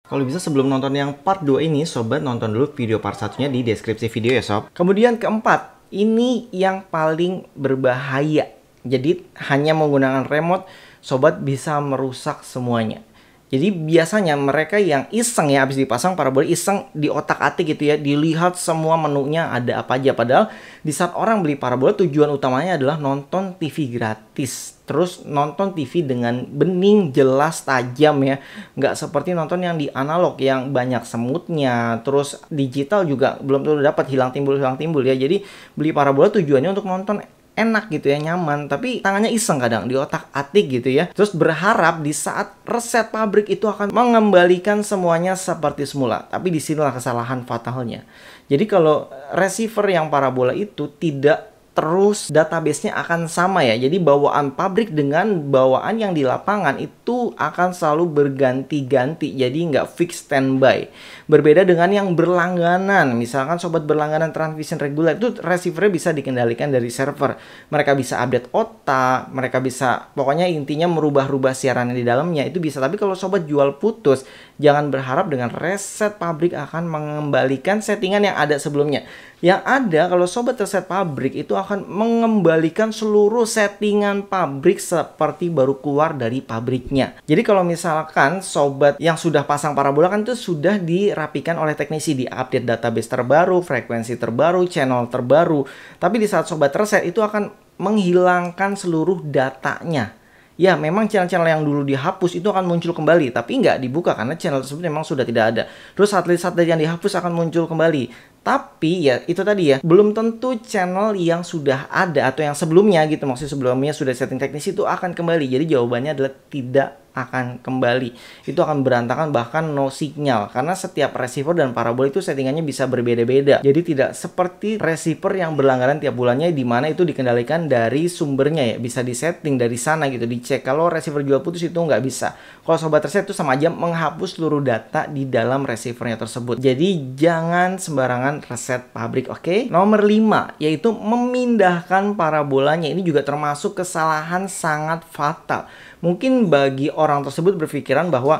Kalau bisa sebelum nonton yang part 2 ini, sobat nonton dulu video part satunya di deskripsi video ya sob. Kemudian keempat, ini yang paling berbahaya. Jadi hanya menggunakan remote, sobat bisa merusak semuanya. Jadi biasanya mereka yang iseng ya, habis dipasang parabola iseng di otak-atik gitu ya, dilihat semua menunya ada apa aja. Padahal di saat orang beli parabola tujuan utamanya adalah nonton TV gratis. Terus nonton TV dengan bening, jelas, tajam ya. Nggak seperti nonton yang di analog yang banyak semutnya. Terus digital juga belum tentu dapat, hilang timbul ya. Jadi beli parabola tujuannya untuk nonton enak gitu ya, nyaman, tapi tangannya iseng kadang di otak-atik gitu ya. Terus berharap di saat reset pabrik itu akan mengembalikan semuanya seperti semula. Tapi disinilah kesalahan fatalnya. Jadi kalau receiver yang parabola itu tidak terus database-nya akan sama ya. Jadi bawaan pabrik dengan bawaan yang di lapangan itu akan selalu berganti-ganti. Jadi nggak fix standby. Berbeda dengan yang berlangganan. Misalkan sobat berlangganan transmission regular itu receiver-nya bisa dikendalikan dari server. Mereka bisa update otak, mereka bisa pokoknya intinya merubah-rubah siarannya di dalamnya itu bisa. Tapi kalau sobat jual putus, jangan berharap dengan reset pabrik akan mengembalikan settingan yang ada sebelumnya. Yang ada kalau sobat reset pabrik itu akan mengembalikan seluruh settingan pabrik seperti baru keluar dari pabriknya. Jadi kalau misalkan sobat yang sudah pasang parabola kan itu sudah dirapikan oleh teknisi, di-update database terbaru, frekuensi terbaru, channel terbaru. Tapi di saat sobat reset itu akan menghilangkan seluruh datanya. Ya, memang channel-channel yang dulu dihapus itu akan muncul kembali, tapi nggak dibuka karena channel tersebut memang sudah tidak ada. Terus satelit-satelit yang dihapus akan muncul kembali. Tapi ya itu tadi ya, belum tentu channel yang sudah ada atau yang sebelumnya gitu, maksudnya sebelumnya sudah setting teknis itu akan kembali. Jadi jawabannya adalah tidak akan kembali. Itu akan berantakan, bahkan no signal. Karena setiap receiver dan parabola itu settingannya bisa berbeda-beda. Jadi tidak seperti receiver yang berlangganan tiap bulannya di mana itu dikendalikan dari sumbernya ya. Bisa disetting dari sana gitu, dicek. Kalau receiver jual putus itu nggak bisa. Kalau sobat reset itu sama aja menghapus seluruh data di dalam receivernya tersebut. Jadi jangan sembarangan reset pabrik, oke? Nomor 5, yaitu memindahkan parabolanya. Ini juga termasuk kesalahan sangat fatal. Mungkin bagi orang tersebut berpikiran bahwa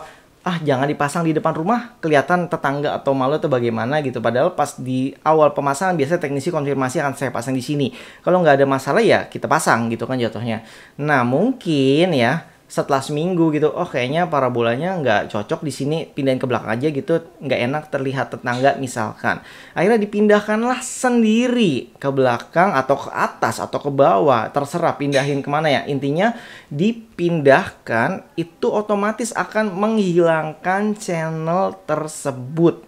jangan dipasang di depan rumah, kelihatan tetangga atau malu atau bagaimana gitu. Padahal pas di awal pemasangan biasanya teknisi konfirmasi akan saya pasang di sini. Kalau nggak ada masalah ya kita pasang gitu kan jatuhnya. Nah mungkin ya setelah seminggu gitu, kayaknya parabolanya nggak cocok di sini, pindahin ke belakang aja gitu, nggak enak terlihat tetangga misalkan. Akhirnya dipindahkanlah sendiri ke belakang atau ke atas atau ke bawah, terserah pindahin kemana ya. Intinya dipindahkan itu otomatis akan menghilangkan channel tersebut.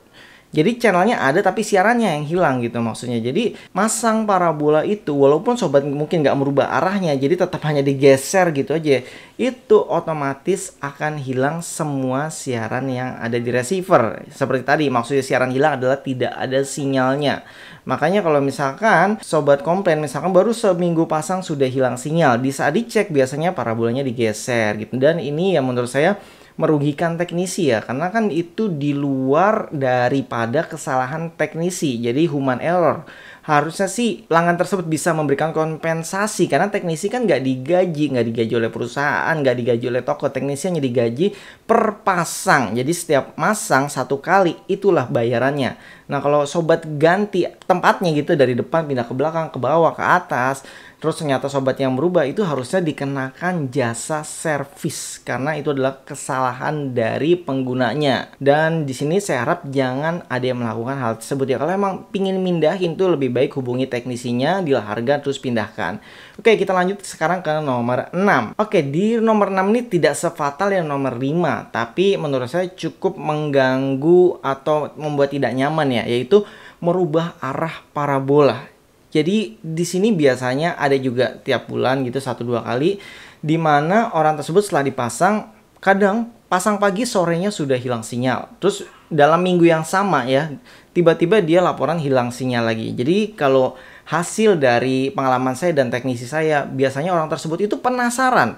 Jadi channelnya ada tapi siarannya yang hilang gitu maksudnya. Jadi masang parabola itu walaupun sobat mungkin nggak merubah arahnya, jadi tetap hanya digeser gitu aja, itu otomatis akan hilang semua siaran yang ada di receiver. Seperti tadi maksudnya siaran hilang adalah tidak ada sinyalnya. Makanya kalau misalkan sobat komplain misalkan baru seminggu pasang sudah hilang sinyal, di saat dicek biasanya parabolanya digeser gitu. Dan ini ya menurut saya merugikan teknisi ya, karena kan itu di luar daripada kesalahan teknisi, jadi human error. Harusnya sih pelanggan tersebut bisa memberikan kompensasi karena teknisi kan nggak digaji oleh perusahaan, nggak digaji oleh toko. Teknisi hanya digaji per pasang, jadi setiap masang satu kali itulah bayarannya. Nah kalau sobat ganti tempatnya gitu dari depan pindah ke belakang, ke bawah, ke atas, terus ternyata sobat yang berubah, itu harusnya dikenakan jasa servis karena itu adalah kesalahan dari penggunanya. Dan di sini saya harap jangan ada yang melakukan hal tersebut ya. Kalau emang pingin mindahin tuh lebih baik hubungi teknisinya, deal harga terus pindahkan. Oke, kita lanjut sekarang ke nomor 6. Oke, di nomor 6 ini tidak sefatal yang nomor 5, tapi menurut saya cukup mengganggu atau membuat tidak nyaman ya, yaitu merubah arah parabola. Jadi di sini biasanya ada juga tiap bulan gitu 1-2 kali, di mana orang tersebut setelah dipasang kadang pasang pagi sorenya sudah hilang sinyal. Terus dalam minggu yang sama ya tiba-tiba dia laporan hilang sinyal lagi. Jadi kalau hasil dari pengalaman saya dan teknisi saya, biasanya orang tersebut itu penasaran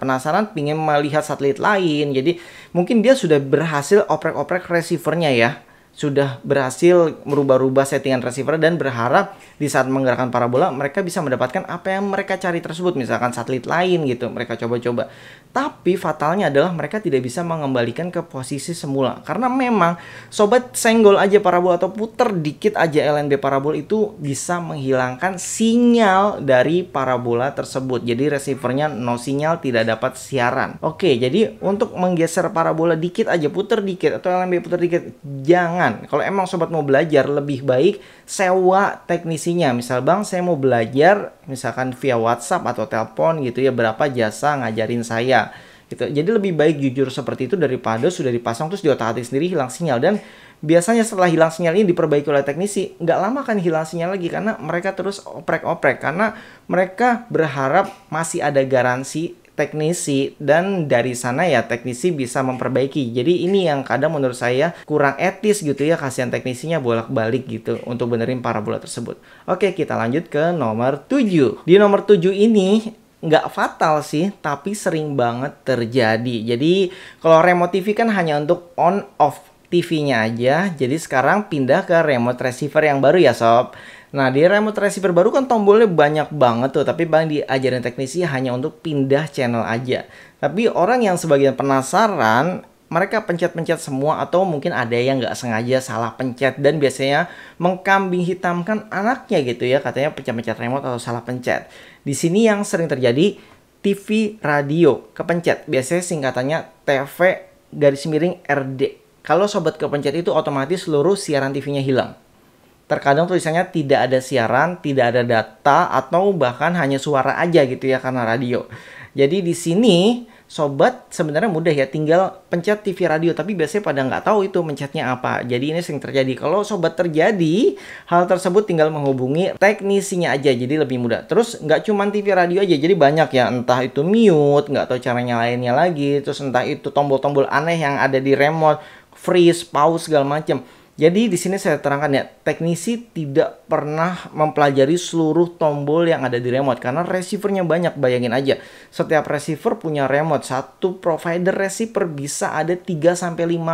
pengen melihat satelit lain. Jadi mungkin dia sudah berhasil oprek-oprek receivernya ya. sudah berhasil merubah-rubah settingan receiver dan berharap di saat menggerakkan parabola mereka bisa mendapatkan apa yang mereka cari tersebut, misalkan satelit lain gitu, mereka coba-coba. Tapi fatalnya adalah mereka tidak bisa mengembalikan ke posisi semula karena memang sobat senggol aja parabola atau puter dikit aja LNB parabola itu bisa menghilangkan sinyal dari parabola tersebut. Jadi receivernya no sinyal, tidak dapat siaran. Oke, jadi untuk menggeser parabola dikit aja, puter dikit atau LNB puter dikit, jangan. Kalau emang sobat mau belajar, lebih baik sewa teknisinya. Misal bang, saya mau belajar misalkan via WhatsApp atau telepon gitu ya, berapa jasa ngajarin saya gitu. Jadi lebih baik jujur seperti itu daripada sudah dipasang terus diotak-atik sendiri hilang sinyal. Dan biasanya setelah hilang sinyal ini diperbaiki oleh teknisi, nggak lama kan hilang sinyal lagi karena mereka terus oprek-oprek karena mereka berharap masih ada garansi teknisi, dan dari sana ya teknisi bisa memperbaiki. Jadi ini yang kadang menurut saya kurang etis gitu ya, kasihan teknisinya bolak-balik gitu untuk benerin parabola tersebut. Oke, kita lanjut ke nomor 7. Di nomor 7 ini nggak fatal sih, tapi sering banget terjadi. Jadi kalau remote TV kan hanya untuk on off TV-nya aja. Jadi sekarang pindah ke remote receiver yang baru ya sob. Nah, di remote receiver baru kan tombolnya banyak banget tuh, tapi bang diajarin teknisi hanya untuk pindah channel aja. Tapi orang yang sebagian penasaran, mereka pencet-pencet semua atau mungkin ada yang nggak sengaja salah pencet dan biasanya mengkambing hitamkan anaknya gitu ya, katanya pencet-pencet remote atau salah pencet. Di sini yang sering terjadi TV radio kepencet, biasanya singkatannya TV garis miring RD. Kalau sobat kepencet itu otomatis seluruh siaran TV-nya hilang. Terkadang tulisannya tidak ada siaran, tidak ada data, atau bahkan hanya suara aja gitu ya karena radio. Jadi di sini sobat sebenarnya mudah ya, tinggal pencet TV radio, tapi biasanya pada nggak tahu itu mencetnya apa. Jadi ini sering terjadi. Kalau sobat terjadi hal tersebut, tinggal menghubungi teknisinya aja, jadi lebih mudah. Terus nggak cuma TV radio aja, jadi banyak ya, entah itu mute, nggak tahu cara nyalainnya lagi, terus entah itu tombol-tombol aneh yang ada di remote, freeze, pause, segala macam. Jadi di sini saya terangkan ya, teknisi tidak pernah mempelajari seluruh tombol yang ada di remote karena receivernya banyak. Bayangin aja, setiap receiver punya remote. Satu provider receiver bisa ada 3-5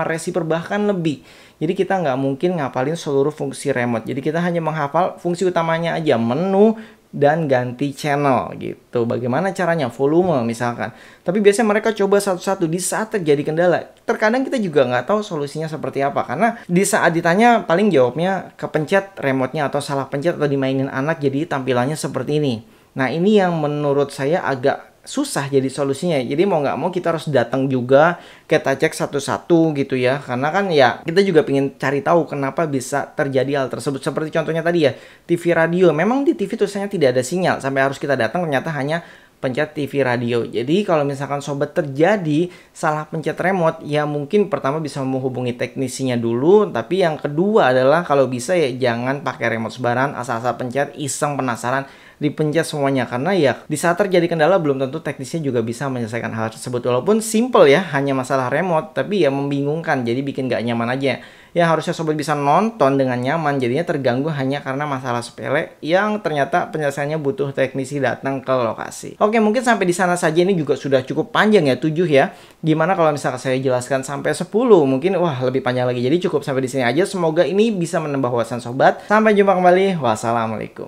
receiver bahkan lebih. Jadi kita nggak mungkin ngapalin seluruh fungsi remote. Jadi kita hanya menghafal fungsi utamanya aja, menu dan ganti channel gitu. Bagaimana caranya? Volume misalkan. Tapi biasanya mereka coba satu-satu di saat terjadi kendala. Terkadang kita juga nggak tahu solusinya seperti apa. Karena di saat ditanya paling jawabnya kepencet remote-nya atau salah pencet atau dimainin anak jadi tampilannya seperti ini. Nah ini yang menurut saya agak susah jadi solusinya. Jadi mau nggak mau kita harus datang juga, kita cek satu-satu gitu ya. Karena kan ya kita juga pengen cari tahu kenapa bisa terjadi hal tersebut. Seperti contohnya tadi ya, TV radio. Memang di TV tulisannya tidak ada sinyal. Sampai harus kita datang ternyata hanya pencet TV radio. Jadi kalau misalkan sobat terjadi salah pencet remote, ya mungkin pertama bisa menghubungi teknisinya dulu. Tapi yang kedua adalah kalau bisa ya jangan pakai remote sembarangan, asal-asal pencet, iseng penasaran, dipencet semuanya. Karena ya di saat terjadi kendala belum tentu teknisnya juga bisa menyelesaikan hal tersebut. Walaupun simple ya, hanya masalah remote, tapi ya membingungkan, jadi bikin gak nyaman aja. Ya harusnya sobat bisa nonton dengan nyaman, jadinya terganggu hanya karena masalah sepele yang ternyata penyelesaiannya butuh teknisi datang ke lokasi. Oke, mungkin sampai di sana saja. Ini juga sudah cukup panjang ya, 7 ya. Gimana kalau misalkan saya jelaskan sampai 10? Mungkin wah lebih panjang lagi. Jadi cukup sampai di sini aja. Semoga ini bisa menambah wawasan sobat. Sampai jumpa kembali. Wassalamualaikum.